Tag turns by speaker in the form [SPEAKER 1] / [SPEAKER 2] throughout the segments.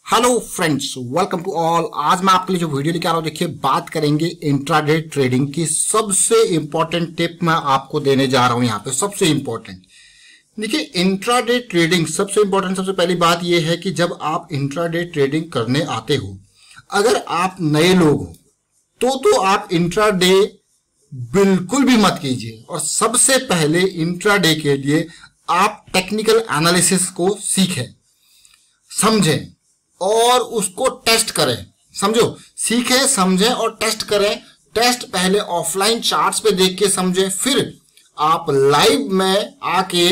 [SPEAKER 1] Hello friends, welcome to all. आज मैं आपके लिए जो वीडियो लेके आ रहा हूं, देखिए बात करेंगे इंट्राडे ट्रेडिंग की। सबसे इंपॉर्टेंट टिप मैं आपको देने जा रहा हूं यहाँ पे। सबसे इंपॉर्टेंट देखिए, इंट्राडे ट्रेडिंग सबसे इंपॉर्टेंट, सबसे पहली बात यह है कि जब आप इंट्राडे ट्रेडिंग करने आते हो, अगर आप नए लोग हो तो आप इंट्राडे बिल्कुल भी मत कीजिए। और सबसे पहले इंट्राडे के लिए आप टेक्निकल एनालिसिस को सीखें, समझें और उसको टेस्ट करें। समझो, सीखें, समझें और टेस्ट करें। टेस्ट पहले ऑफलाइन चार्ट्स पे देख के समझें, फिर आप लाइव में आके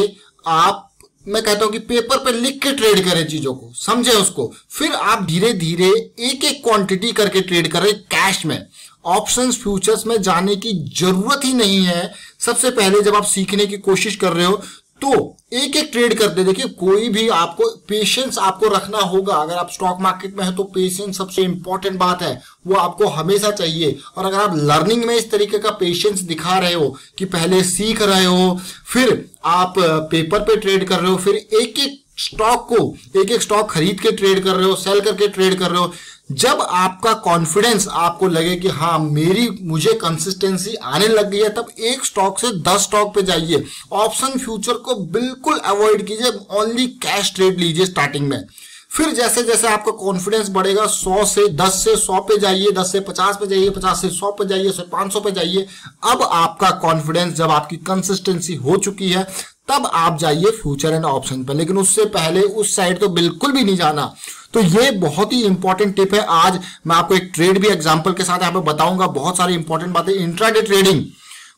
[SPEAKER 1] मैं कहता हूं कि पेपर पे लिख के ट्रेड करें, चीजों को समझें उसको। फिर आप धीरे धीरे एक एक क्वांटिटी करके ट्रेड करें कैश में। ऑप्शंस फ्यूचर्स में जाने की जरूरत ही नहीं है। सबसे पहले जब आप सीखने की कोशिश कर रहे हो तो एक एक ट्रेड करते। देखिए, कोई भी आपको पेशेंस आपको रखना होगा। अगर आप स्टॉक मार्केट में है तो पेशेंस सबसे इंपॉर्टेंट बात है, वो आपको हमेशा चाहिए। और अगर आप लर्निंग में इस तरीके का पेशेंस दिखा रहे हो कि पहले सीख रहे हो, फिर आप पेपर पे ट्रेड कर रहे हो, फिर एक एक स्टॉक खरीद के ट्रेड कर रहे हो, सेल करके ट्रेड कर रहे हो, जब आपका कॉन्फिडेंस आपको लगे कि हाँ मुझे कंसिस्टेंसी आने लग गई है, तब एक स्टॉक से 10 स्टॉक पे जाइए। ऑप्शन फ्यूचर को बिल्कुल अवॉइड कीजिए, ओनली कैश ट्रेड लीजिए स्टार्टिंग में। फिर जैसे जैसे आपका कॉन्फिडेंस बढ़ेगा, 10 से 100 पे जाइए, 10 से 50 पे जाइए, 50 से 100 पे जाइए, 500 पे जाइए। अब आपका कॉन्फिडेंस, जब आपकी कंसिस्टेंसी हो चुकी है, तब आप जाइए फ्यूचर एंड ऑप्शन पर। लेकिन उससे पहले उस साइड तो बिल्कुल भी नहीं जाना। तो ये बहुत ही इंपॉर्टेंट टिप है। आज मैं आपको एक ट्रेड भी एग्जांपल के साथ यहाँ पे बताऊंगा। बहुत सारी इंपॉर्टेंट बातें। इंट्राडे ट्रेडिंग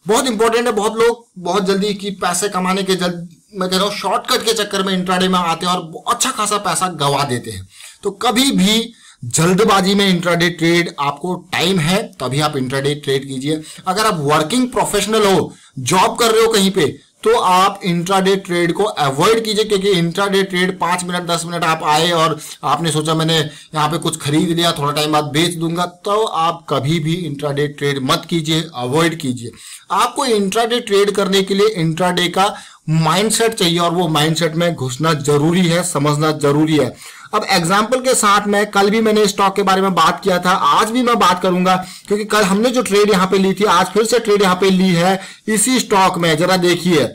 [SPEAKER 1] बहुत इंपॉर्टेंट है। बहुत लोग बहुत जल्दी की पैसे कमाने के मैं कह रहा हूँ शॉर्टकट के चक्कर में इंट्राडे में आते हैं और अच्छा खासा पैसा गवा देते हैं। तो कभी भी जल्दबाजी में इंट्राडे ट्रेड, आपको टाइम है तभी आप इंट्राडे ट्रेड कीजिए। अगर आप वर्किंग प्रोफेशनल हो, जॉब कर रहे हो कहीं पे, तो आप इंट्राडे ट्रेड को अवॉइड कीजिए। क्योंकि इंट्राडे ट्रेड 5 मिनट 10 मिनट आप आए और आपने सोचा मैंने यहाँ पे कुछ खरीद लिया, थोड़ा टाइम बाद बेच दूंगा, तो आप कभी भी इंट्राडे ट्रेड मत कीजिए, अवॉइड कीजिए। आपको इंट्राडे ट्रेड करने के लिए इंट्राडे का माइंडसेट चाहिए और वो माइंडसेट में घुसना जरूरी है, समझना जरूरी है। अब एग्जाम्पल के साथ में, कल भी मैंने स्टॉक के बारे में बात किया था, आज भी मैं बात करूंगा, क्योंकि कल हमने जो ट्रेड यहां पे ली थी, आज फिर से ट्रेड यहां पे ली है इसी स्टॉक में। जरा देखिए,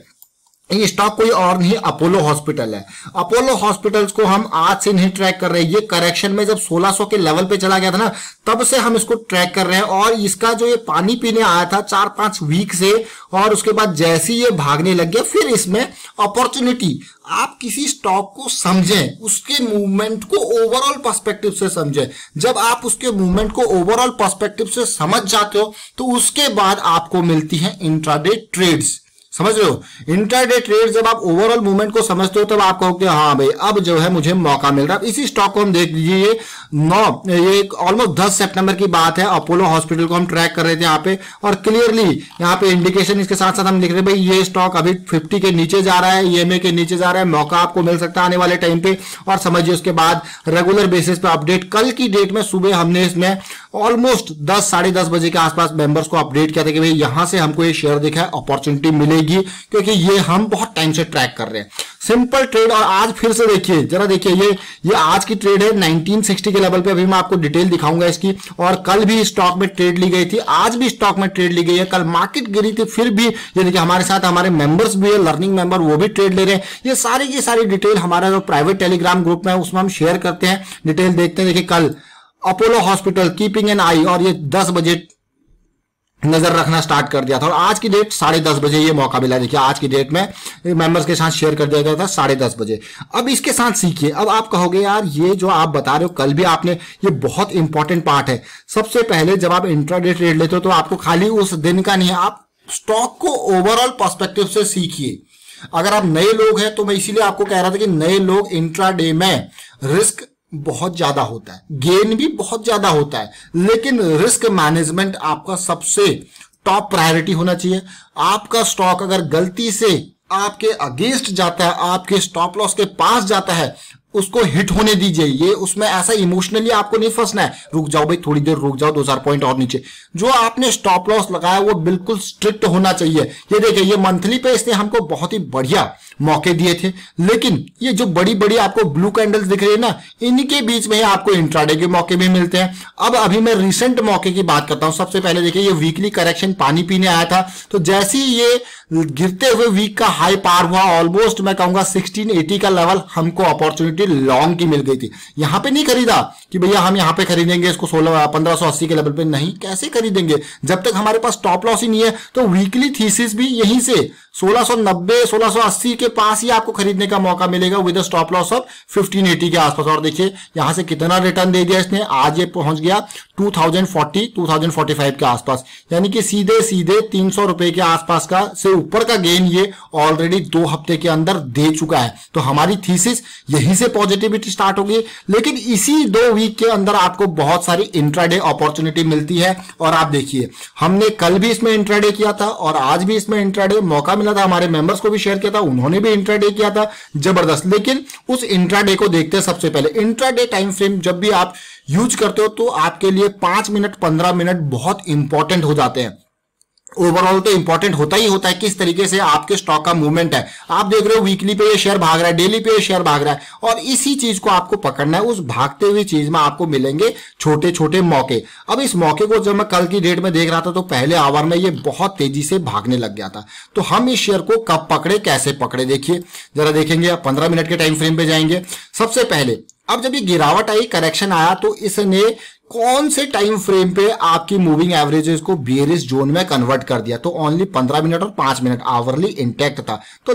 [SPEAKER 1] ये स्टॉक कोई और नहीं, अपोलो हॉस्पिटल है। अपोलो हॉस्पिटल्स को हम आज से नहीं ट्रैक कर रहे हैं। ये करेक्शन में जब 1600 के लेवल पे चला गया था ना, तब से हम इसको ट्रैक कर रहे हैं। और इसका जो ये पानी पीने आया था 4-5 वीक से, और उसके बाद जैसे ये भागने लग गया, फिर इसमें अपॉर्चुनिटी। आप किसी स्टॉक को समझें, उसके मूवमेंट को ओवरऑल पर्सपेक्टिव से समझें। जब आप उसके मूवमेंट को ओवरऑल पर्सपेक्टिव से समझ जाते हो, तो उसके बाद आपको मिलती है इंट्राडे ट्रेड्स। समझ रहे हो? इंट्राडे ट्रेड जब आप ओवरऑल मूवमेंट को समझते हो, तब आप कहोगे हाँ भाई, अब जो है मुझे मौका मिल रहा है। इसी स्टॉक को हम देख लीजिए, ये ऑलमोस्ट 10 सितंबर की बात है। अपोलो हॉस्पिटल को हम ट्रैक कर रहे थे यहाँ पे, और क्लियरली यहाँ पे इंडिकेशन इसके साथ साथ हम लिख रहे हैं भाई ये स्टॉक अभी 50 के नीचे जा रहा है, ईएमए के नीचे जा रहा है, मौका आपको मिल सकता है आने वाले टाइम पे। और समझिए उसके बाद रेगुलर बेसिस पे अपडेट, कल की डेट में सुबह हमने इसमें ऑलमोस्ट 10-10:30 बजे के आसपास मेंबर्स को अपडेट किया था कि भाई यहां से हमको ये शेयर दिखा है, अपॉर्चुनिटी मिलेगी, क्योंकि ये हम बहुत टाइम से ट्रैक कर रहे हैं। Simple trade. और आज फिर से देखिए, जरा देखिए, ये आज की ट्रेड है 1960 के लेवल पे। अभी मैं आपको डिटेल दिखाऊंगा इसकी। और कल भी स्टॉक में ट्रेड ली गई थी, आज भी स्टॉक में ट्रेड ली गई है। कल मार्केट गिरी थी, फिर भी ये देखिए हमारे साथ हमारे मेंबर्स भी है, लर्निंग मेंबर, वो भी ट्रेड ले रहे हैं। ये सारी की सारी डिटेल हमारा जो प्राइवेट टेलीग्राम ग्रुप में है उसमें हम शेयर करते हैं, डिटेल देखते हैं। देखिए कल अपोलो हॉस्पिटल कीपिंग एन आई, और ये 10 बजे नजर रखना स्टार्ट कर दिया था, और आज की डेट 10:30 बजे ये मौका मिला। देखिए आज की डेट में मेंबर्स के साथ शेयर कर दिया गया था 10:30 बजे। अब इसके साथ सीखिए। अब आप कहोगे यार ये जो आप बता रहे हो, कल भी आपने, ये बहुत इंपॉर्टेंट पार्ट है। सबसे पहले जब आप इंट्राडे ट्रेड लेते हो, तो आपको खाली उस दिन का नहीं है, आप स्टॉक को ओवरऑल पर्सपेक्टिव से सीखिए। अगर आप नए लोग हैं, तो मैं इसीलिए आपको कह रहा था कि नए लोग इंट्राडे में रिस्क बहुत ज्यादा होता है, गेन भी बहुत ज्यादा होता है, लेकिन रिस्क मैनेजमेंट आपका सबसे टॉप प्रायोरिटी होना चाहिए। आपका स्टॉक अगर गलती से आपके अगेंस्ट जाता है, आपके स्टॉप लॉस के पास जाता है, उसको हिट होने दीजिए। ये उसमें ऐसा इमोशनली आपको नहीं फंसना है, रुक जाओ भाई, थोड़ी देर रुक जाओ, 2-4 पॉइंट और नीचे। जो आपने स्टॉप लॉस लगाया वो बिल्कुल स्ट्रिक्ट होना चाहिए। ये देखिए, ये मंथली पे इसने हमको बहुत ही बढ़िया मौके दिए थे, लेकिन ये जो बड़ी बड़ी आपको ब्लू कैंडल्स दिख रही है ना, इनके बीच में आपको इंट्राडे के मौके भी मिलते हैं। अब अभी मैं रिसेंट मौके की बात करता हूं। सबसे पहले देखिए, ये वीकली करेक्शन पानी पीने आया था, तो जैसे ही ये गिरते हुए वीक का हाई पार हुआ, ऑलमोस्ट मैं कहूंगा 1680 का लेवल, हमको अपॉर्चुनिटी लॉन्ग की मिल गई थी। यहां पे नहीं खरीदा कि भैया हम यहां पे खरीदेंगे इसको 1580 के लेवल पे, नहीं, कैसे खरीदेंगे जब तक हमारे पास स्टॉप लॉस ही नहीं है। तो वीकली थीसिस भी यहीं से 1690 1680 के पास ही आपको खरीदने का मौका मिलेगा with a stop loss of 1580 के आसपास। और देखिए यहां से कितना रिटर्न दे दिया इसने, आज ये पहुंच गया 2045 के आसपास, यानी कि सीधे सीधे 300 रुपए के आसपास का से ऊपर का गेन ये ऑलरेडी 2 हफ्ते के अंदर दे चुका है। तो हमारी थीसिस यहीं से पॉजिटिविटी स्टार्ट होगी, लेकिन इसी 2 वीक के अंदर आपको बहुत सारी इंट्राडे अपॉर्चुनिटी मिलती है। और आप देखिए, हमने कल भी इसमें इंट्राडे किया था और आज भी इसमें इंट्राडे मौका मिला था, हमारे मेंबर्स को भी शेयर किया था, उन्होंने भी इंट्राडे किया था, जबरदस्त। लेकिन उस इंट्राडे को देखते हैं सबसे पहले। इंट्राडे टाइम फ्रेम जब भी आप यूज करते हो तो आपके लिए 5 मिनट 15 मिनट बहुत इंपॉर्टेंट हो जाते हैं। ओवरऑल तो इंपॉर्टेंट होता ही होता है किस तरीके से आपके स्टॉक का मूवमेंट है। आप देख रहे हो वीकली पे ये शेयर भाग रहा है, डेली पे ये शेयर भाग रहा है, और इसी चीज को आपको पकड़ना है। उस भागते हुए चीज में आपको मिलेंगे छोटे छोटे मौके। अब इस मौके को जब मैं कल की डेट में देख रहा था तो पहले आवर में ये बहुत तेजी से भागने लग गया था। तो हम इस शेयर को कब पकड़े, कैसे पकड़े, देखिए जरा देखेंगे। 15 मिनट के टाइम फ्रेम पे जाएंगे। सबसे पहले अब जब ये गिरावट आई, करेक्शन आया, तो इसने कौन से टाइम फ्रेम पे आपकी मूविंग एवरेजेस को बेयरिश जोन में कन्वर्ट कर दिया। तो ओनली 15 मिनट और 5 मिनट आवरली इंटैक्ट था। तो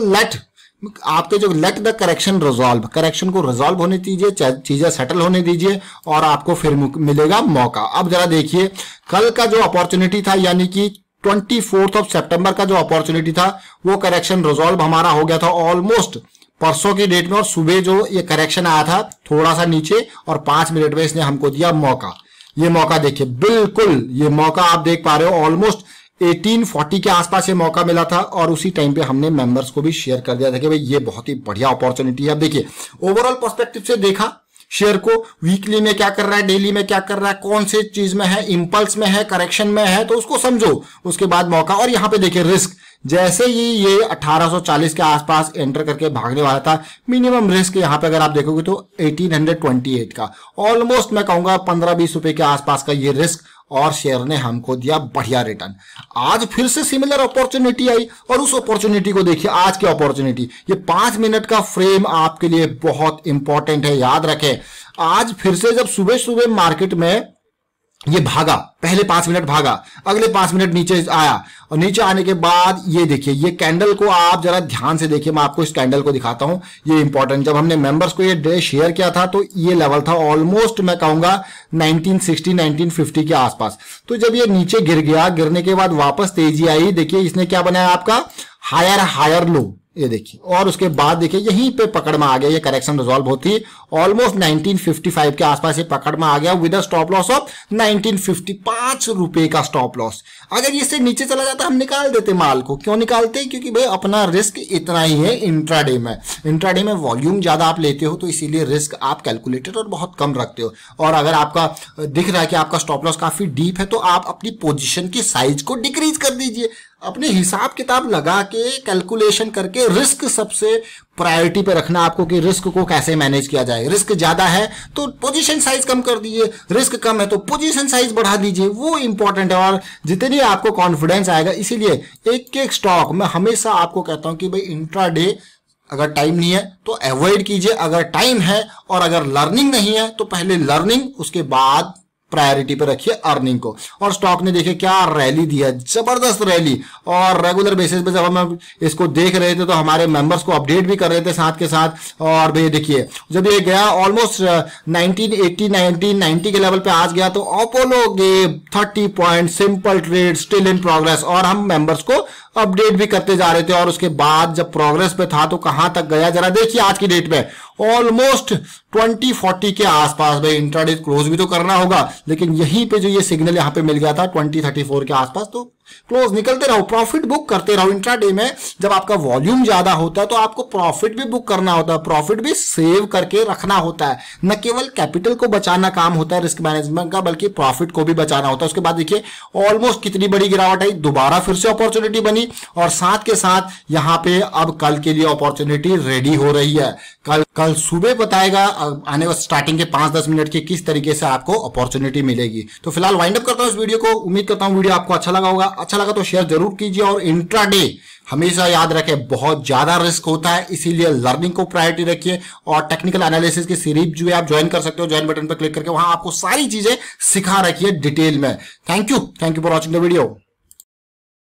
[SPEAKER 1] आपके जो let the correction resolve, correction को रिजॉल्व होने दीजिए, चीजें सेटल होने दीजिए और आपको फिर मिलेगा मौका। अब जरा देखिए, कल का जो अपॉर्चुनिटी था, यानी कि 24 सितंबर का जो अपॉर्चुनिटी था, वो करेक्शन रिजॉल्व हमारा हो गया था ऑलमोस्ट परसों की डेट में। और सुबह जो ये करेक्शन आया था थोड़ा सा नीचे, और 5 मिनट में इसने हमको दिया मौका। ये मौका देखिए, बिल्कुल ये मौका आप देख पा रहे हो, ऑलमोस्ट 1840 के आसपास ये मौका मिला था। और उसी टाइम पे हमने मेंबर्स को भी शेयर कर दिया था कि भाई ये बहुत ही बढ़िया अपॉर्चुनिटी है। अब देखिए ओवरऑल पर्सपेक्टिव से देखा शेयर को, वीकली में क्या कर रहा है, डेली में क्या कर रहा है, कौन से चीज में है, इंपल्स में है, करेक्शन में है, तो उसको समझो, उसके बाद मौका। और यहां पे देखिए रिस्क, जैसे ही ये 1840 के आसपास एंटर करके भागने वाला था, मिनिमम रिस्क यहां पे अगर आप देखोगे तो 1828 का, ऑलमोस्ट मैं कहूंगा 15-20 रुपए के आसपास का ये रिस्क, और शेयर ने हमको दिया बढ़िया रिटर्न। आज फिर से सिमिलर अपॉर्चुनिटी आई, और उस अपॉर्चुनिटी को देखिए, आज की अपॉर्चुनिटी, ये 5 मिनट का फ्रेम आपके लिए बहुत इंपॉर्टेंट है, याद रखें। आज फिर से जब सुबह सुबह मार्केट में ये भागा, पहले 5 मिनट भागा, अगले 5 मिनट नीचे आया, और नीचे आने के बाद ये देखिए, ये कैंडल को आप जरा ध्यान से देखिए। मैं आपको इस कैंडल को दिखाता हूं, ये इंपॉर्टेंट। जब हमने मेंबर्स को ये डे शेयर किया था तो ये लेवल था ऑलमोस्ट मैं कहूंगा 1960 1950 के आसपास। तो जब ये नीचे गिर गया, गिरने के बाद वापस तेजी आई, देखिए इसने क्या बनाया आपका हायर लो, ये देखिए, और उसके बाद देखिए यहीं पे पकड़ में आ गया। ये करेक्शन रिजॉल्व होती ऑलमोस्ट 1955 के आसपास ये पकड़ में आ गया with a stop loss of 1955 रुपए का स्टॉप लॉस। अगर इससे नीचे चला जाता हम निकाल देते माल को। क्यों निकालते? क्योंकि भाई अपना रिस्क इतना ही है इंट्राडे में। इंट्राडे में वॉल्यूम ज्यादा आप लेते हो तो इसीलिए रिस्क आप कैलकुलेटेड और बहुत कम रखते हो। और अगर आपका दिख रहा है कि आपका स्टॉप लॉस काफी डीप है तो आप अपनी पोजीशन की साइज को डिक्रीज कर दीजिए। अपने हिसाब किताब लगा के कैलकुलेशन करके रिस्क सबसे प्रायोरिटी पे रखना आपको कि रिस्क को कैसे मैनेज किया जाए। रिस्क ज्यादा है तो पोजीशन साइज कम कर दीजिए, रिस्क कम है तो पोजीशन साइज बढ़ा दीजिए, वो इंपॉर्टेंट है। और जितनी आपको कॉन्फिडेंस आएगा, इसीलिए एक एक स्टॉक मैं हमेशा आपको कहता हूं कि भाई इंट्राडे अगर टाइम नहीं है तो अवॉइड कीजिए, अगर टाइम है और अगर लर्निंग नहीं है तो पहले लर्निंग, उसके बाद प्रायोरिटी पे रखिए अर्निंग को। और स्टॉक ने देखिए क्या रैली दिया, जबरदस्त रैली। और रेगुलर बेसिस पे जब हम इसको देख रहे थे तो हमारे मेंबर्स को अपडेट भी कर रहे थे साथ के साथ। और भाई देखिए जब ये गया ऑलमोस्ट 1980 1990 के लेवल पे आज गया तो Apollo gave 30 point, simple trade still in progress, और हम मेंबर्स को अपडेट भी करते जा रहे थे। और उसके बाद जब प्रोग्रेस पे था तो कहां तक गया जरा देखिए, आज की डेट में ऑलमोस्ट 2040 के आसपास। भाई इंट्राडे क्लोज भी तो करना होगा, लेकिन यहीं पे जो ये सिग्नल यहाँ पे मिल गया था 2034 के आसपास, तो क्लोज निकलते रहो, प्रॉफिट बुक करते रहो। इंट्राडे में जब आपका वॉल्यूम ज्यादा होता है तो आपको प्रॉफिट भी बुक करना होता है, प्रॉफिट भी सेव करके रखना होता है। न केवल कैपिटल को बचाना काम होता है रिस्क मैनेजमेंट का, बल्कि प्रॉफिट को भी बचाना होता है। उसके बाद देखिए ऑलमोस्ट कितनी बड़ी गिरावट आई, दोबारा फिर से अपॉर्चुनिटी बनी, और साथ के साथ यहाँ पे अब कल के लिए अपॉर्चुनिटी रेडी हो रही है। कल सुबह बताएगा आने वाले स्टार्टिंग के 5-10 मिनट के किस तरीके से आपको अपॉर्चुनिटी मिलेगी। तो फिलहाल वाइंड अप करता हूं इस वीडियो को। उम्मीद करता हूं वीडियो आपको अच्छा लगा होगा। अच्छा लगा तो शेयर जरूर कीजिए, और इंट्राडे हमेशा याद रखें बहुत ज्यादा रिस्क होता है, इसीलिए लर्निंग को प्रायोरिटी रखिए। और टेक्निकल एनालिसिस की सीरीज जो है आप ज्वाइन कर सकते हो, ज्वाइन बटन पर क्लिक करके, वहां आपको सारी चीजें सिखा रखी है डिटेल में। Thank you for watching the video.